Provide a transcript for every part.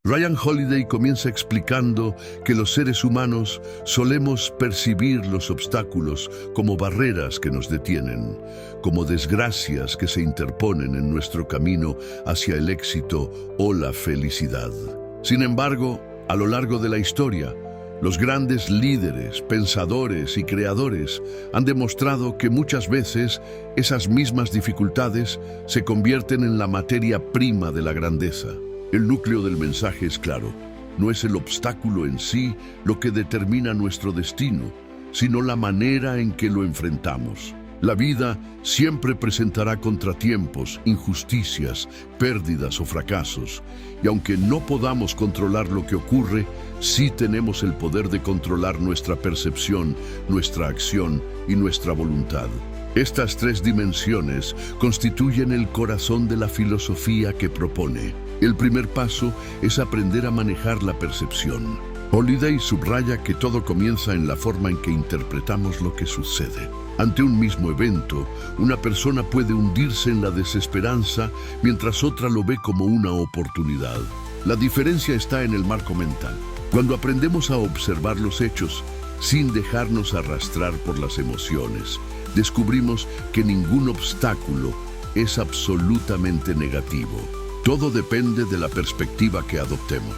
Ryan Holiday comienza explicando que los seres humanos solemos percibir los obstáculos como barreras que nos detienen, como desgracias que se interponen en nuestro camino hacia el éxito o la felicidad. Sin embargo, a lo largo de la historia, los grandes líderes, pensadores y creadores han demostrado que muchas veces esas mismas dificultades se convierten en la materia prima de la grandeza. El núcleo del mensaje es claro: no es el obstáculo en sí lo que determina nuestro destino, sino la manera en que lo enfrentamos. La vida siempre presentará contratiempos, injusticias, pérdidas o fracasos, y aunque no podamos controlar lo que ocurre, sí tenemos el poder de controlar nuestra percepción, nuestra acción y nuestra voluntad. Estas tres dimensiones constituyen el corazón de la filosofía que propone. El primer paso es aprender a manejar la percepción. Holiday subraya que todo comienza en la forma en que interpretamos lo que sucede. Ante un mismo evento, una persona puede hundirse en la desesperanza mientras otra lo ve como una oportunidad. La diferencia está en el marco mental. Cuando aprendemos a observar los hechos sin dejarnos arrastrar por las emociones, descubrimos que ningún obstáculo es absolutamente negativo. Todo depende de la perspectiva que adoptemos.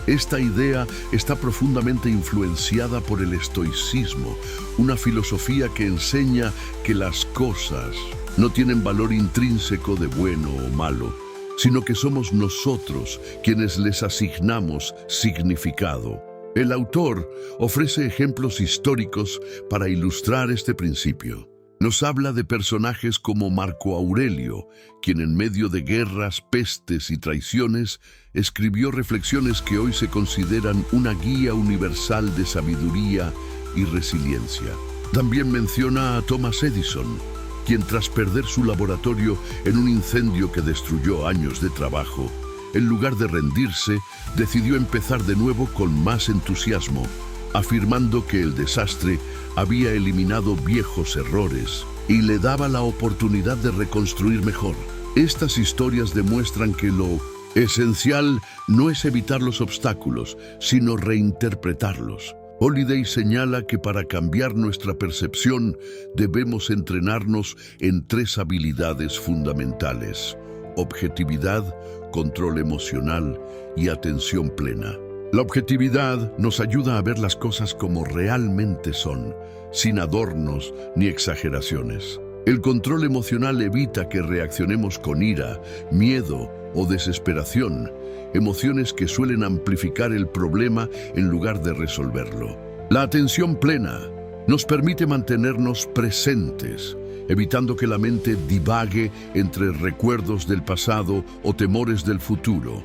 Esta idea está profundamente influenciada por el estoicismo, una filosofía que enseña que las cosas no tienen valor intrínseco de bueno o malo, sino que somos nosotros quienes les asignamos significado. El autor ofrece ejemplos históricos para ilustrar este principio. Nos habla de personajes como Marco Aurelio, quien en medio de guerras, pestes y traiciones, escribió reflexiones que hoy se consideran una guía universal de sabiduría y resiliencia. También menciona a Thomas Edison, quien tras perder su laboratorio en un incendio que destruyó años de trabajo, en lugar de rendirse, decidió empezar de nuevo con más entusiasmo, afirmando que el desastre había eliminado viejos errores y le daba la oportunidad de reconstruir mejor. Estas historias demuestran que lo esencial no es evitar los obstáculos, sino reinterpretarlos. Holiday señala que para cambiar nuestra percepción debemos entrenarnos en tres habilidades fundamentales: objetividad, control emocional y atención plena. La objetividad nos ayuda a ver las cosas como realmente son, sin adornos ni exageraciones. El control emocional evita que reaccionemos con ira, miedo o desesperación, emociones que suelen amplificar el problema en lugar de resolverlo. La atención plena nos permite mantenernos presentes, evitando que la mente divague entre recuerdos del pasado o temores del futuro,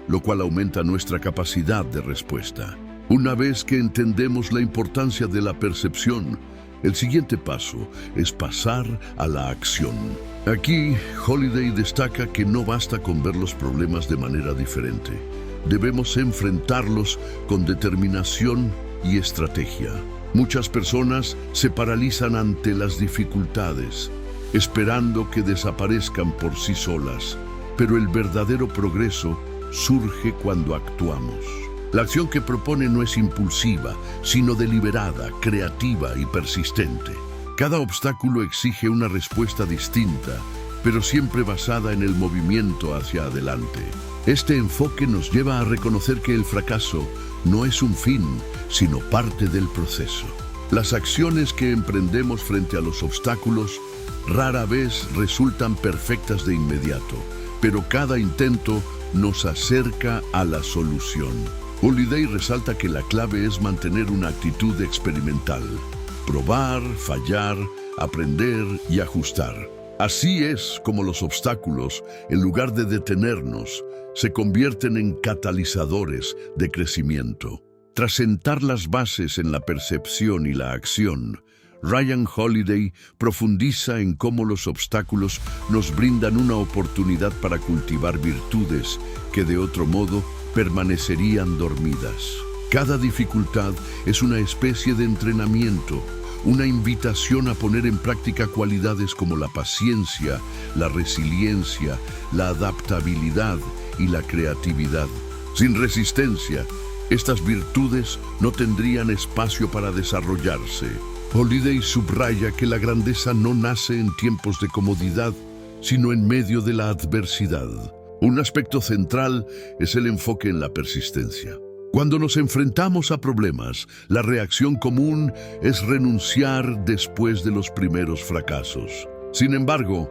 lo cual aumenta nuestra capacidad de respuesta. Una vez que entendemos la importancia de la percepción, el siguiente paso es pasar a la acción. Aquí, Holiday destaca que no basta con ver los problemas de manera diferente. Debemos enfrentarlos con determinación y estrategia. Muchas personas se paralizan ante las dificultades, esperando que desaparezcan por sí solas, pero el verdadero progreso surge cuando actuamos. La acción que propone no es impulsiva, sino deliberada, creativa y persistente. Cada obstáculo exige una respuesta distinta, pero siempre basada en el movimiento hacia adelante. Este enfoque nos lleva a reconocer que el fracaso no es un fin, sino parte del proceso. Las acciones que emprendemos frente a los obstáculos rara vez resultan perfectas de inmediato, pero cada intento nos acerca a la solución. Holiday resalta que la clave es mantener una actitud experimental, probar, fallar, aprender y ajustar. Así es como los obstáculos, en lugar de detenernos, se convierten en catalizadores de crecimiento. Tras sentar las bases en la percepción y la acción, Ryan Holiday profundiza en cómo los obstáculos nos brindan una oportunidad para cultivar virtudes que de otro modo permanecerían dormidas. Cada dificultad es una especie de entrenamiento, una invitación a poner en práctica cualidades como la paciencia, la resiliencia, la adaptabilidad y la creatividad. Sin resistencia, estas virtudes no tendrían espacio para desarrollarse. Holiday subraya que la grandeza no nace en tiempos de comodidad, sino en medio de la adversidad. Un aspecto central es el enfoque en la persistencia. Cuando nos enfrentamos a problemas, la reacción común es renunciar después de los primeros fracasos. Sin embargo,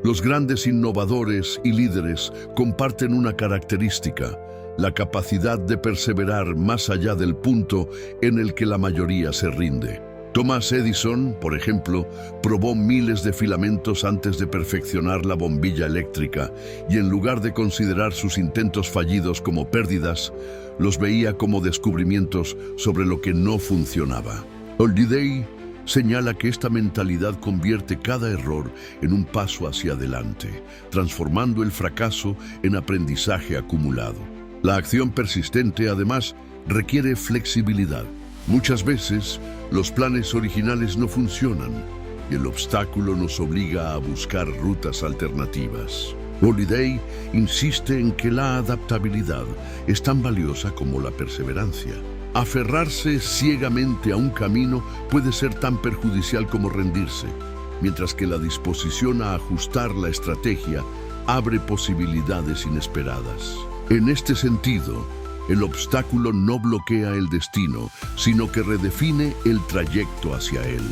los grandes innovadores y líderes comparten una característica: la capacidad de perseverar más allá del punto en el que la mayoría se rinde. Thomas Edison, por ejemplo, probó miles de filamentos antes de perfeccionar la bombilla eléctrica y en lugar de considerar sus intentos fallidos como pérdidas, los veía como descubrimientos sobre lo que no funcionaba. Holiday señala que esta mentalidad convierte cada error en un paso hacia adelante, transformando el fracaso en aprendizaje acumulado. La acción persistente, además, requiere flexibilidad. Muchas veces, los planes originales no funcionan y el obstáculo nos obliga a buscar rutas alternativas. Holiday insiste en que la adaptabilidad es tan valiosa como la perseverancia. Aferrarse ciegamente a un camino puede ser tan perjudicial como rendirse, mientras que la disposición a ajustar la estrategia abre posibilidades inesperadas. En este sentido, el obstáculo no bloquea el destino, sino que redefine el trayecto hacia él.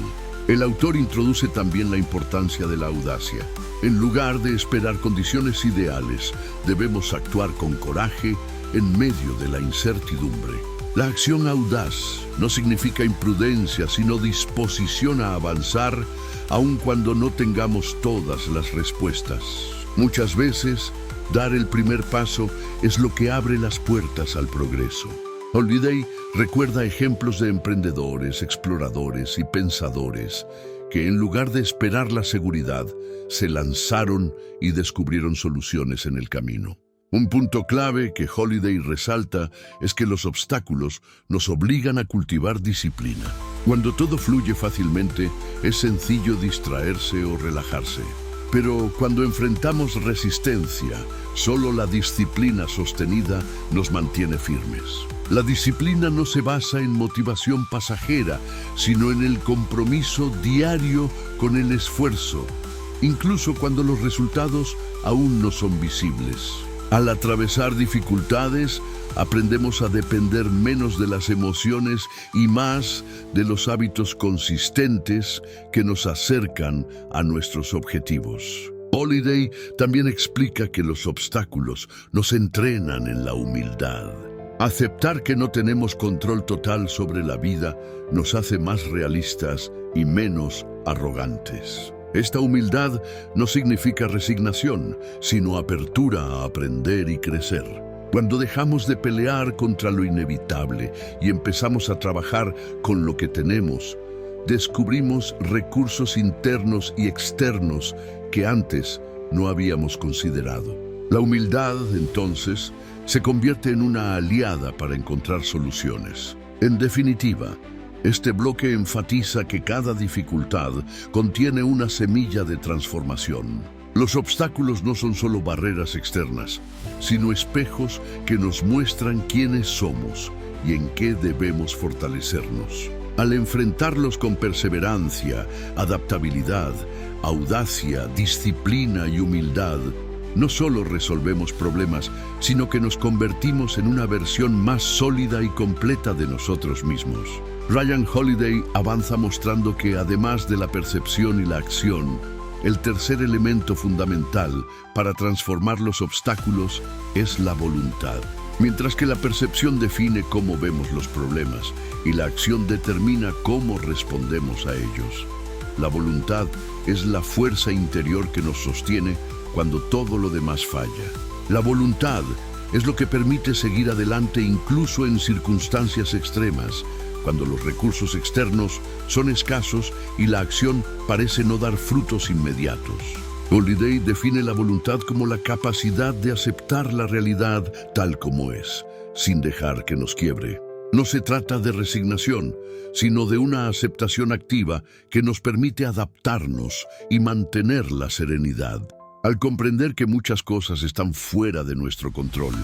El autor introduce también la importancia de la audacia. En lugar de esperar condiciones ideales, debemos actuar con coraje en medio de la incertidumbre. La acción audaz no significa imprudencia, sino disposición a avanzar, aun cuando no tengamos todas las respuestas. Muchas veces, dar el primer paso es lo que abre las puertas al progreso. Holiday recuerda ejemplos de emprendedores, exploradores y pensadores que en lugar de esperar la seguridad, se lanzaron y descubrieron soluciones en el camino. Un punto clave que Holiday resalta es que los obstáculos nos obligan a cultivar disciplina. Cuando todo fluye fácilmente, es sencillo distraerse o relajarse. Pero cuando enfrentamos resistencia, solo la disciplina sostenida nos mantiene firmes. La disciplina no se basa en motivación pasajera, sino en el compromiso diario con el esfuerzo, incluso cuando los resultados aún no son visibles. Al atravesar dificultades, aprendemos a depender menos de las emociones y más de los hábitos consistentes que nos acercan a nuestros objetivos. Holiday también explica que los obstáculos nos entrenan en la humildad. Aceptar que no tenemos control total sobre la vida nos hace más realistas y menos arrogantes. Esta humildad no significa resignación, sino apertura a aprender y crecer. Cuando dejamos de pelear contra lo inevitable y empezamos a trabajar con lo que tenemos, descubrimos recursos internos y externos que antes no habíamos considerado. La humildad, entonces, se convierte en una aliada para encontrar soluciones. En definitiva, este bloque enfatiza que cada dificultad contiene una semilla de transformación. Los obstáculos no son solo barreras externas, sino espejos que nos muestran quiénes somos y en qué debemos fortalecernos. Al enfrentarlos con perseverancia, adaptabilidad, audacia, disciplina y humildad, no solo resolvemos problemas, sino que nos convertimos en una versión más sólida y completa de nosotros mismos. Ryan Holiday avanza mostrando que, además de la percepción y la acción, el tercer elemento fundamental para transformar los obstáculos es la voluntad. Mientras que la percepción define cómo vemos los problemas y la acción determina cómo respondemos a ellos, la voluntad es la fuerza interior que nos sostiene cuando todo lo demás falla. La voluntad es lo que permite seguir adelante incluso en circunstancias extremas, cuando los recursos externos son escasos y la acción parece no dar frutos inmediatos. Holiday define la voluntad como la capacidad de aceptar la realidad tal como es, sin dejar que nos quiebre. No se trata de resignación, sino de una aceptación activa que nos permite adaptarnos y mantener la serenidad. Al comprender que muchas cosas están fuera de nuestro control,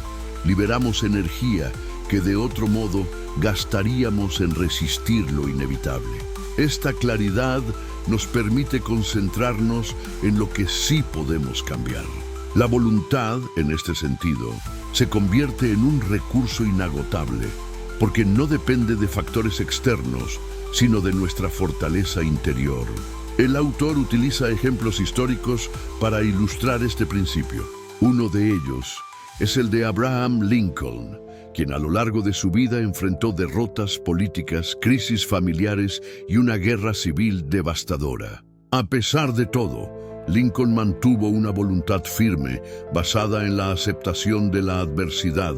liberamos energía que de otro modo gastaríamos en resistir lo inevitable. Esta claridad nos permite concentrarnos en lo que sí podemos cambiar. La voluntad, en este sentido, se convierte en un recurso inagotable, porque no depende de factores externos, sino de nuestra fortaleza interior. El autor utiliza ejemplos históricos para ilustrar este principio. Uno de ellos es el de Abraham Lincoln, quien a lo largo de su vida enfrentó derrotas políticas, crisis familiares y una guerra civil devastadora. A pesar de todo, Lincoln mantuvo una voluntad firme, basada en la aceptación de la adversidad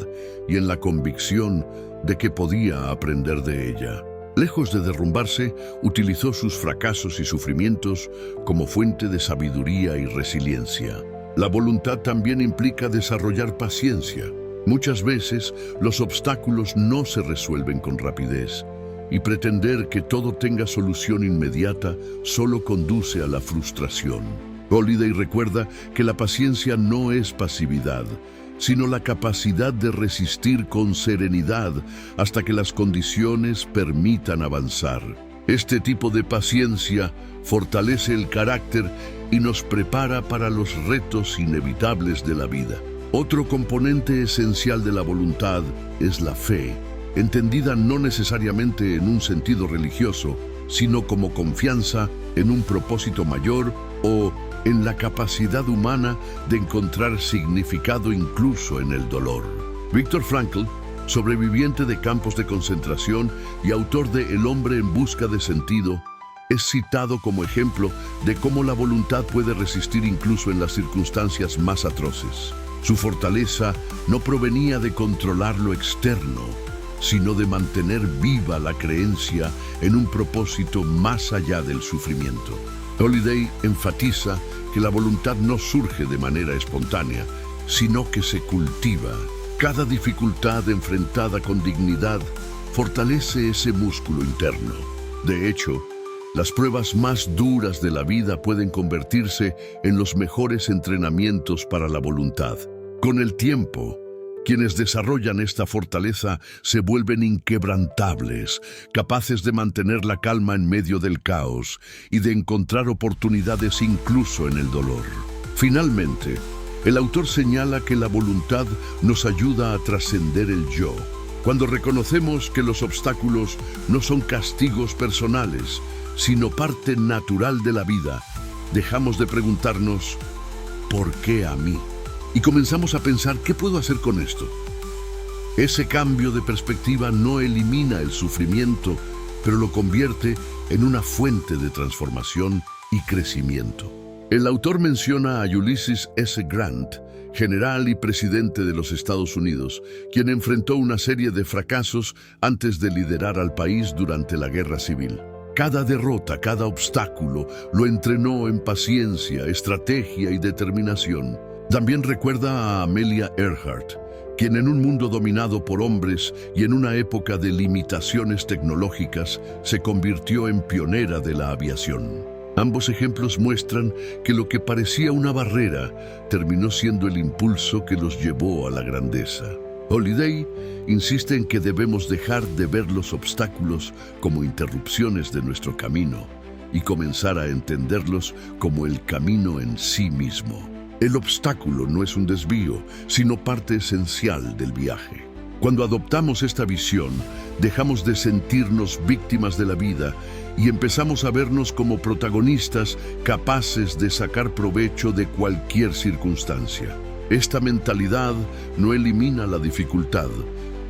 y en la convicción de que podía aprender de ella. Lejos de derrumbarse, utilizó sus fracasos y sufrimientos como fuente de sabiduría y resiliencia. La voluntad también implica desarrollar paciencia. Muchas veces, los obstáculos no se resuelven con rapidez, y pretender que todo tenga solución inmediata solo conduce a la frustración. Holiday recuerda que la paciencia no es pasividad, sino la capacidad de resistir con serenidad hasta que las condiciones permitan avanzar. Este tipo de paciencia fortalece el carácter y nos prepara para los retos inevitables de la vida. Otro componente esencial de la voluntad es la fe, entendida no necesariamente en un sentido religioso, sino como confianza en un propósito mayor o en la capacidad humana de encontrar significado incluso en el dolor. Viktor Frankl, sobreviviente de campos de concentración y autor de El hombre en busca de sentido, es citado como ejemplo de cómo la voluntad puede resistir incluso en las circunstancias más atroces. Su fortaleza no provenía de controlar lo externo, sino de mantener viva la creencia en un propósito más allá del sufrimiento. Holiday enfatiza que la voluntad no surge de manera espontánea, sino que se cultiva. Cada dificultad enfrentada con dignidad fortalece ese músculo interno. De hecho, las pruebas más duras de la vida pueden convertirse en los mejores entrenamientos para la voluntad. Con el tiempo, quienes desarrollan esta fortaleza se vuelven inquebrantables, capaces de mantener la calma en medio del caos y de encontrar oportunidades incluso en el dolor. Finalmente, el autor señala que la voluntad nos ayuda a trascender el yo. Cuando reconocemos que los obstáculos no son castigos personales, sino parte natural de la vida, dejamos de preguntarnos ¿por qué a mí? Y comenzamos a pensar ¿qué puedo hacer con esto? Ese cambio de perspectiva no elimina el sufrimiento, pero lo convierte en una fuente de transformación y crecimiento. El autor menciona a Ulysses S. Grant, general y presidente de los Estados Unidos, quien enfrentó una serie de fracasos antes de liderar al país durante la Guerra Civil. Cada derrota, cada obstáculo, lo entrenó en paciencia, estrategia y determinación. También recuerda a Amelia Earhart, quien en un mundo dominado por hombres y en una época de limitaciones tecnológicas, se convirtió en pionera de la aviación. Ambos ejemplos muestran que lo que parecía una barrera terminó siendo el impulso que los llevó a la grandeza. Holiday insiste en que debemos dejar de ver los obstáculos como interrupciones de nuestro camino y comenzar a entenderlos como el camino en sí mismo. El obstáculo no es un desvío, sino parte esencial del viaje. Cuando adoptamos esta visión, dejamos de sentirnos víctimas de la vida y empezamos a vernos como protagonistas capaces de sacar provecho de cualquier circunstancia. Esta mentalidad no elimina la dificultad,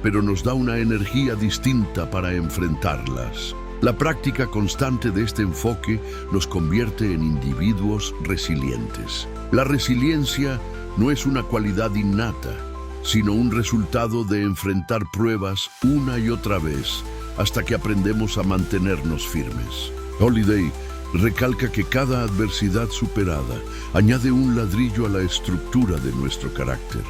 pero nos da una energía distinta para enfrentarlas. La práctica constante de este enfoque nos convierte en individuos resilientes. La resiliencia no es una cualidad innata, sino un resultado de enfrentar pruebas una y otra vez hasta que aprendemos a mantenernos firmes. Holiday recalca que cada adversidad superada añade un ladrillo a la estructura de nuestro carácter.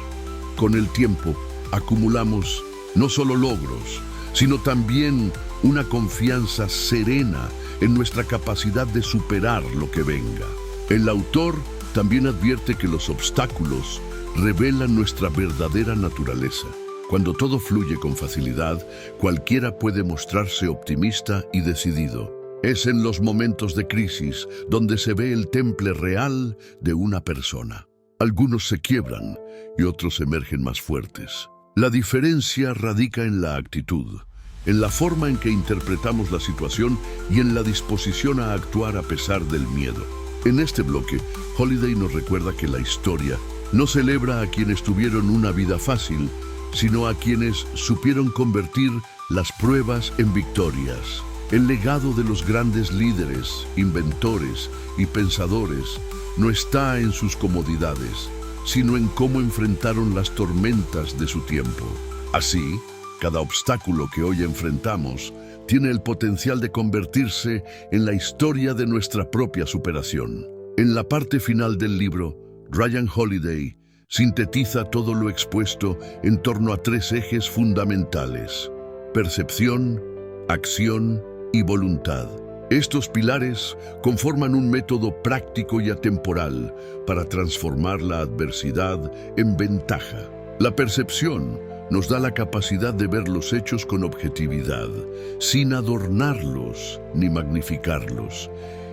Con el tiempo, acumulamos no solo logros, sino también una confianza serena en nuestra capacidad de superar lo que venga. El autor también advierte que los obstáculos revelan nuestra verdadera naturaleza. Cuando todo fluye con facilidad, cualquiera puede mostrarse optimista y decidido. Es en los momentos de crisis donde se ve el temple real de una persona. Algunos se quiebran y otros emergen más fuertes. La diferencia radica en la actitud, en la forma en que interpretamos la situación y en la disposición a actuar a pesar del miedo. En este bloque, Holiday nos recuerda que la historia no celebra a quienes tuvieron una vida fácil, sino a quienes supieron convertir las pruebas en victorias. El legado de los grandes líderes, inventores y pensadores no está en sus comodidades, sino en cómo enfrentaron las tormentas de su tiempo. Así, cada obstáculo que hoy enfrentamos tiene el potencial de convertirse en la historia de nuestra propia superación. En la parte final del libro, Ryan Holiday sintetiza todo lo expuesto en torno a 3 ejes fundamentales: percepción, acción y voluntad. Estos pilares conforman un método práctico y atemporal para transformar la adversidad en ventaja. La percepción nos da la capacidad de ver los hechos con objetividad, sin adornarlos ni magnificarlos,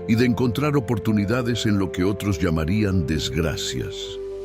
y de encontrar oportunidades en lo que otros llamarían desgracias.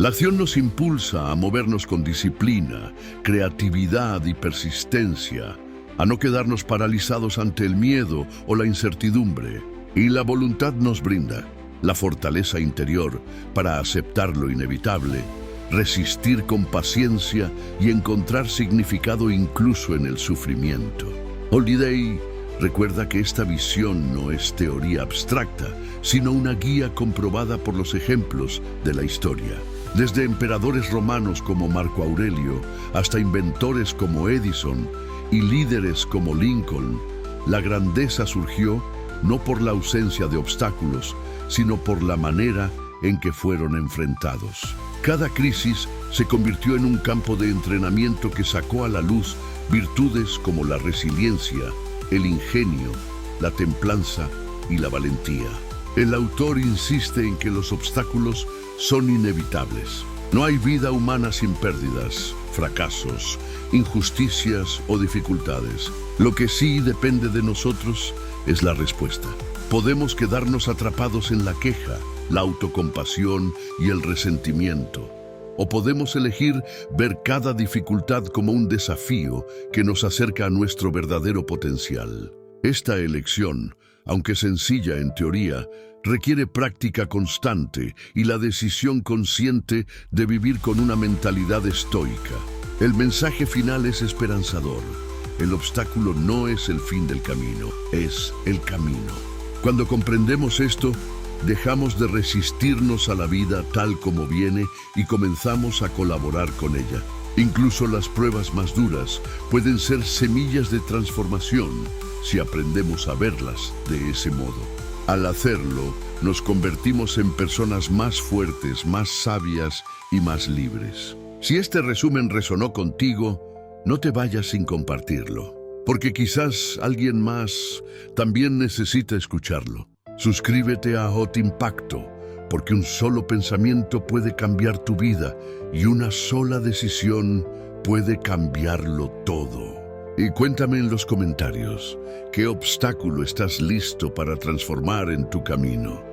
La acción nos impulsa a movernos con disciplina, creatividad y persistencia, a no quedarnos paralizados ante el miedo o la incertidumbre. Y la voluntad nos brinda la fortaleza interior para aceptar lo inevitable, resistir con paciencia y encontrar significado incluso en el sufrimiento. Holiday recuerda que esta visión no es teoría abstracta, sino una guía comprobada por los ejemplos de la historia. Desde emperadores romanos como Marco Aurelio hasta inventores como Edison y líderes como Lincoln, la grandeza surgió no por la ausencia de obstáculos, sino por la manera en que fueron enfrentados. Cada crisis se convirtió en un campo de entrenamiento que sacó a la luz virtudes como la resiliencia, el ingenio, la templanza y la valentía. El autor insiste en que los obstáculos son inevitables. No hay vida humana sin pérdidas, fracasos, injusticias o dificultades. Lo que sí depende de nosotros es la respuesta. Podemos quedarnos atrapados en la queja, la autocompasión y el resentimiento. O podemos elegir ver cada dificultad como un desafío que nos acerca a nuestro verdadero potencial. Esta elección, aunque sencilla en teoría, requiere práctica constante y la decisión consciente de vivir con una mentalidad estoica. El mensaje final es esperanzador. El obstáculo no es el fin del camino, es el camino. Cuando comprendemos esto, dejamos de resistirnos a la vida tal como viene y comenzamos a colaborar con ella. Incluso las pruebas más duras pueden ser semillas de transformación si aprendemos a verlas de ese modo. Al hacerlo, nos convertimos en personas más fuertes, más sabias y más libres. Si este resumen resonó contigo, no te vayas sin compartirlo, porque quizás alguien más también necesita escucharlo. Suscríbete a Hot Impacto, porque un solo pensamiento puede cambiar tu vida y una sola decisión puede cambiarlo todo. Y cuéntame en los comentarios, ¿qué obstáculo estás listo para transformar en tu camino?